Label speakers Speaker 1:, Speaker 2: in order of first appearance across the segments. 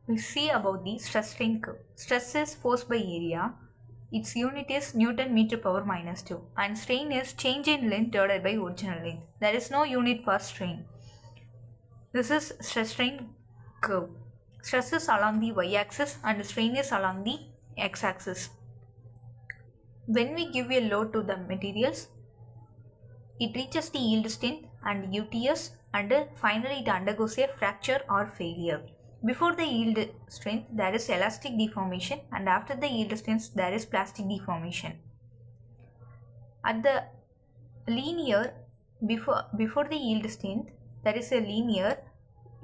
Speaker 1: We see about the stress strain curve. Stress is force by area. Its unit is Newton meter power minus 2 and strain is change in length divided by original length. There is no unit for strain. This is stress strain curve. Stress is along the y-axis and strain is along the x-axis. When we give a load to the materials, it reaches the yield strength and UTS and finally it undergoes a fracture or failure. Before the yield strength there is elastic deformation and after the yield strength there is plastic deformation. At the linear before the yield strength there is a linear.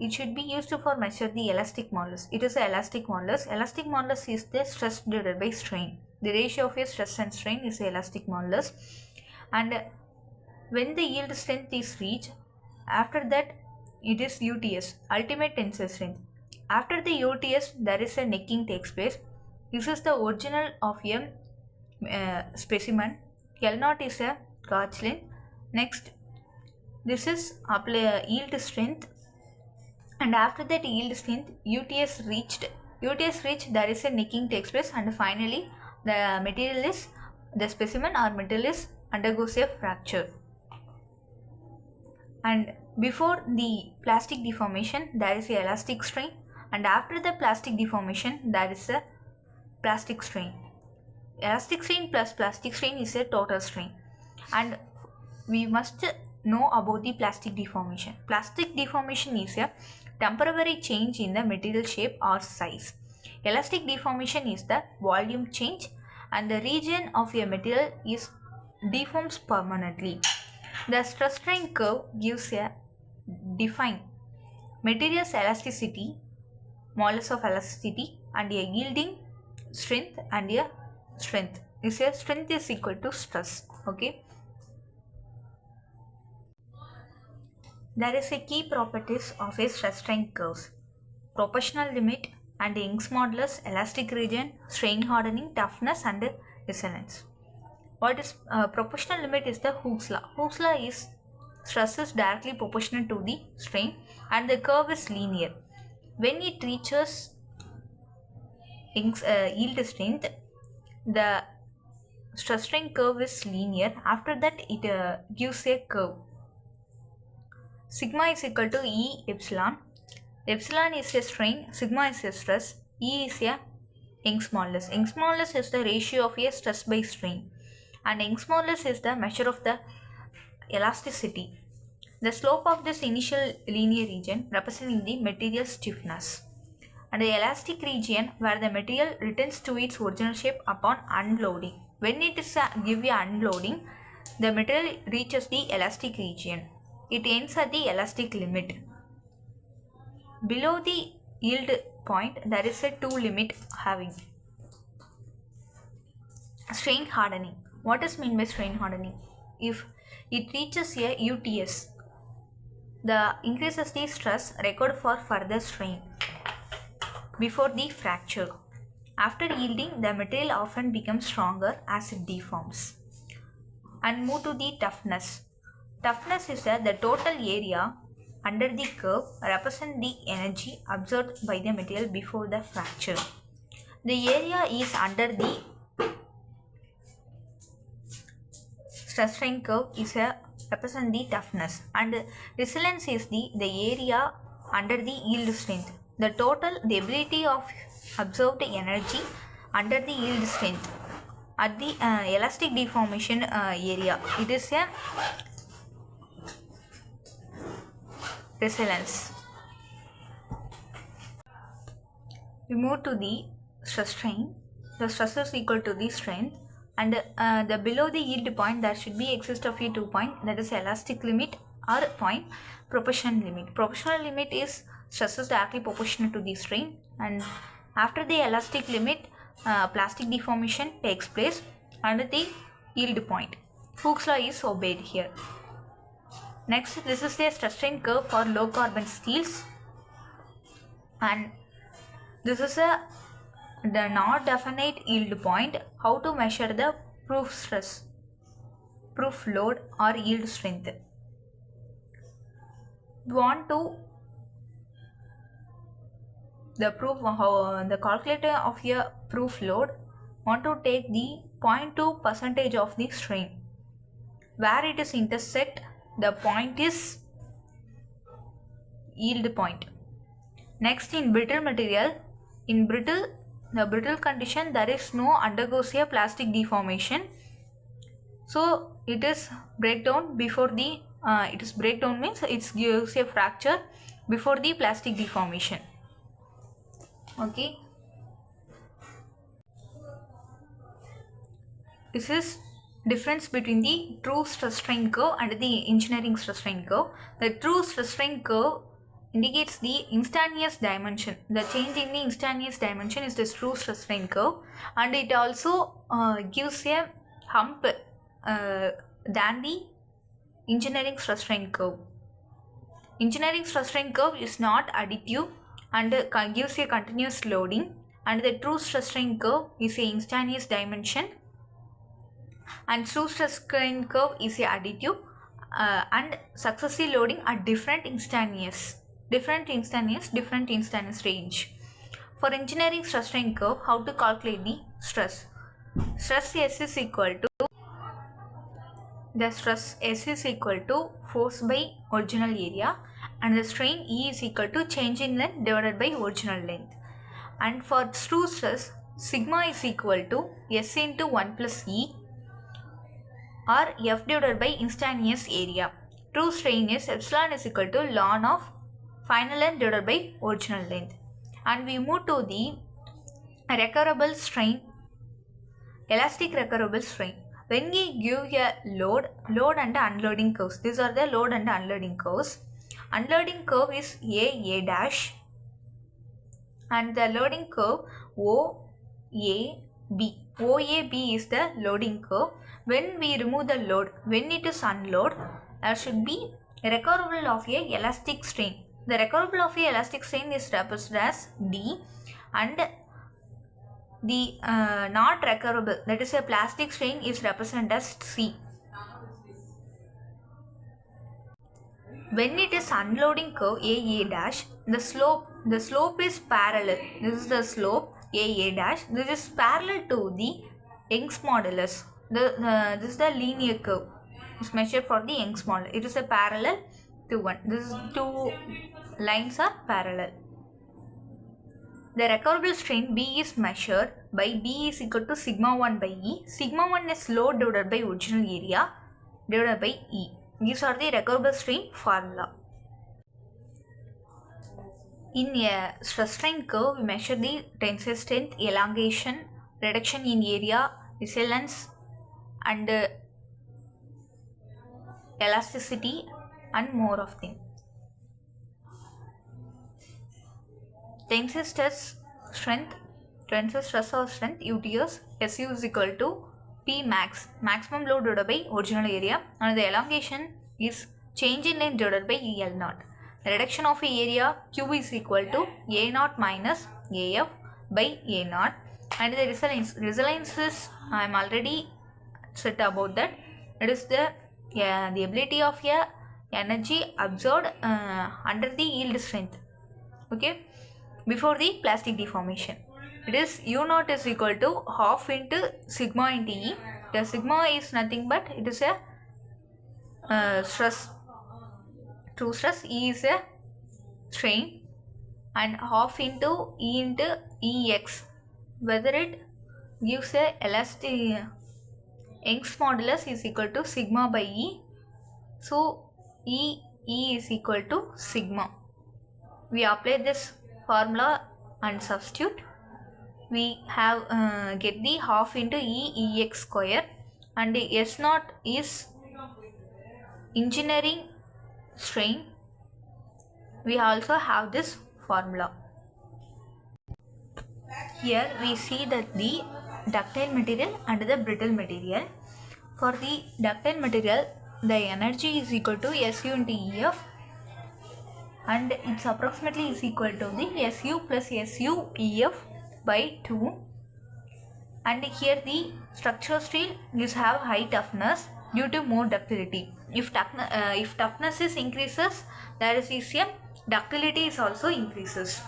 Speaker 1: It should be used for measure the elastic modulus. It is a elastic modulus. Elastic modulus is the stress divided by strain. The ratio of a stress and strain is the elastic modulus. And when the yield strength is reached, after that it is UTS, ultimate tensile strength. After the UTS there is a necking takes place. This is the original of a specimen. L0 is a gauge length. Next, this is yield strength, and after that yield strength UTS reached there is a necking takes place and finally the specimen or material is undergoes a fracture. And before the plastic deformation there is a elastic strain and after the plastic deformation there is a plastic strain. Elastic strain plus plastic strain is a total strain, and we must know about the plastic deformation. Plastic deformation is a temporary change in the material shape or size. Elastic deformation is the volume change and the region of a material is deforms permanently. The stress strain curve gives a defined material's elasticity, modulus of elasticity, and a yielding strength and a strength. This is strength is equal to stress. Okay. There is a key properties of a stress strain curves: proportional limit and Young's modulus, elastic region, strain hardening, toughness, and resilience. What is proportional limit is the Hooke's law. Hooke's law is stress is directly proportional to the strain and the curve is linear. When it reaches Young's yield strength, the stress strain curve is linear. After that it gives a curve. Sigma is equal to E epsilon. Epsilon is a strain, sigma is a stress, E is a Young's modulus. Young's modulus is the ratio of a stress by strain, and Young's modulus is the measure of the elasticity. The slope of this initial linear region representing the material stiffness, and the elastic region where the material returns to its original shape upon unloading. When it is give a unloading, the material reaches the elastic region. It ends at the elastic limit. Below the yield point there is a two limit having. Strain hardening. What is meant by strain hardening? If it reaches a UTS, the increases the stress required for further strain before the fracture. After yielding, the material often becomes stronger as it deforms. And move to the toughness. Toughness is the total area under the curve represent the energy absorbed by the material before the fracture. The area is under the stress strain curve is a represent the toughness, and resilience is the area under the yield strength. The ability of absorbed energy under the yield strength at the elastic deformation area. It is a resilience. We move to the stress strain. The stress is equal to the strength, and the below the yield point there should be exist of a 2 point, that is elastic limit or point proportional limit. Proportional limit is stress is directly proportional to the strain, and after the elastic limit plastic deformation takes place under the yield point. Hooke's law is obeyed here. Next, this is the stress strain curve for low carbon steels, and this is the not definite yield point. How to measure the proof stress, proof load or yield strength? We want to the calculator of a proof load want to take the 0.2 percentage of the strain. Where it is intersect, the point is yield point. Next, in brittle material, in the brittle condition, there is no undergoes a plastic deformation. So it is breakdown before the it is breakdown means it gives a fracture before the plastic deformation. Okay. This is difference between the true stress strain curve and the engineering stress strain curve. The true stress strain curve indicates the instantaneous dimension. The change in the instantaneous dimension is the true stress strain curve, and it also gives a hump than the engineering stress strain curve. Engineering stress strain curve is not additive and gives a continuous loading, and the true stress strain curve is a instantaneous dimension, and true stress strain curve is a additive and successive loading are different instantaneous range. For engineering stress strain curve, how to calculate the stress? Stress S is equal to force by original area, and the strain E is equal to change in length divided by original length. And for true stress, sigma is equal to S into 1 plus E or F divided by instantaneous area. True strain is epsilon is equal to ln of final length divided by original length. And we move to the recoverable strain, elastic recoverable strain. When we give a load and unloading curves, these are the load and unloading curves. Unloading curve is A dash, and the loading curve OAB. OAB is the loading curve. When we remove the load, when it is unload, there should be recoverable of a elastic strain. The recoverable of a elastic strain is represented as D, and the not recoverable, that is a plastic strain, is represented as C. When it is unloading curve A dash, the slope is parallel. This is the slope A dash. This is parallel to the Young's modulus. This is the linear curve. It's measured for the Young's modulus. It is a parallel to one. This two lines are parallel. The recoverable strain B is measured by B is equal to sigma 1 by E. Sigma 1 is load divided by original area divided by E. These are the recoverable strain formula. In a stress strain curve, we measure the tensile strength, elongation, reduction in area, resilience, and elasticity, and more of them. Tensile stress or strength UTS, SU is equal to P max, maximum load divided by original area, and the elongation is change in length divided by EL naught. The reduction of area Q is equal to A naught minus AF by A naught, and the resilience is, I am already said about that. It is the ability of energy absorbed under the yield strength. Okay, before the plastic deformation. It is U naught is equal to half into sigma into E. The sigma is nothing but it is a stress. True stress, E is a strain, and half into E into EX. Whether it gives a elastic Young's modulus is equal to sigma by E. So E is equal to sigma. We apply this formula and substitute. We have get the half into EX square, and S naught is engineering strain. We also have this formula. Here we see that the ductile material and the brittle material. For the ductile material, the energy is equal to SU into EF, and it's approximately is equal to the SU plus SU EF by 2. And here the structural steel is have high toughness due to more ductility. If toughness is increases, there is a ductility is also increases.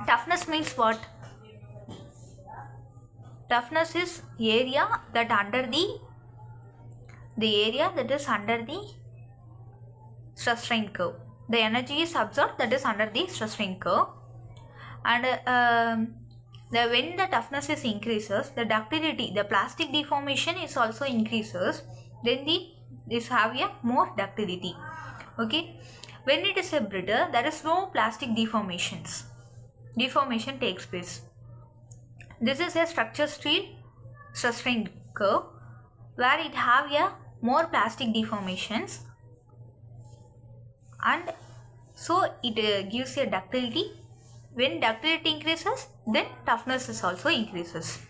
Speaker 1: Toughness means what? Toughness is area that under the area that is under the stress strain curve. The energy is absorbed that is under the stress strain curve, and when the toughness is increases, the ductility, the plastic deformation is also increases. Then this have a more ductility. Okay, when it is a brittle, there is no plastic deformations. Deformation takes place. This is a structure steel stress strain curve where it have a more plastic deformations, and so it gives a ductility. When ductility increases, then toughness is also increases.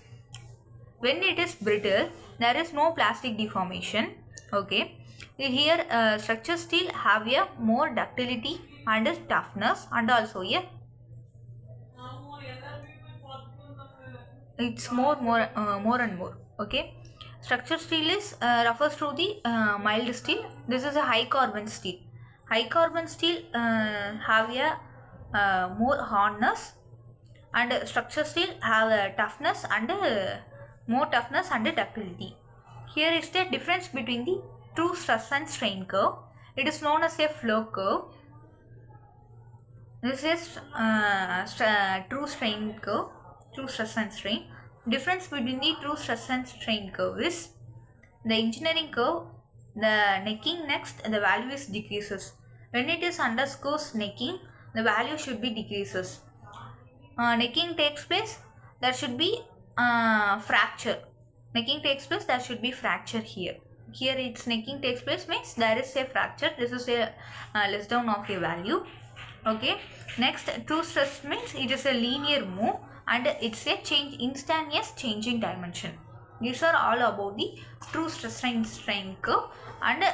Speaker 1: When it is brittle, there is no plastic deformation. Okay, here structure steel have a more ductility and toughness, and also a it's more and more. Okay, structure steel is refers to the mild steel. This is a high carbon steel. High carbon steel have a more hardness, and structure steel have a toughness and more toughness and ductility. Here is the difference between the true stress and strain curve. It is known as a flow curve. This is true strain curve, true stress and strain. Difference between the true stress and strain curve is the engineering curve, the necking next, the value is decreases. When it is undergoes necking, the value should be decreases. Necking takes place, there should be fracture. Necking takes place, there should be fracture here. Here its necking takes place means there is a fracture. This is a less down of a value. Okay, next true stress means it is a linear move and it's a instantaneous change in dimension. These are all about the true stress strain curve, and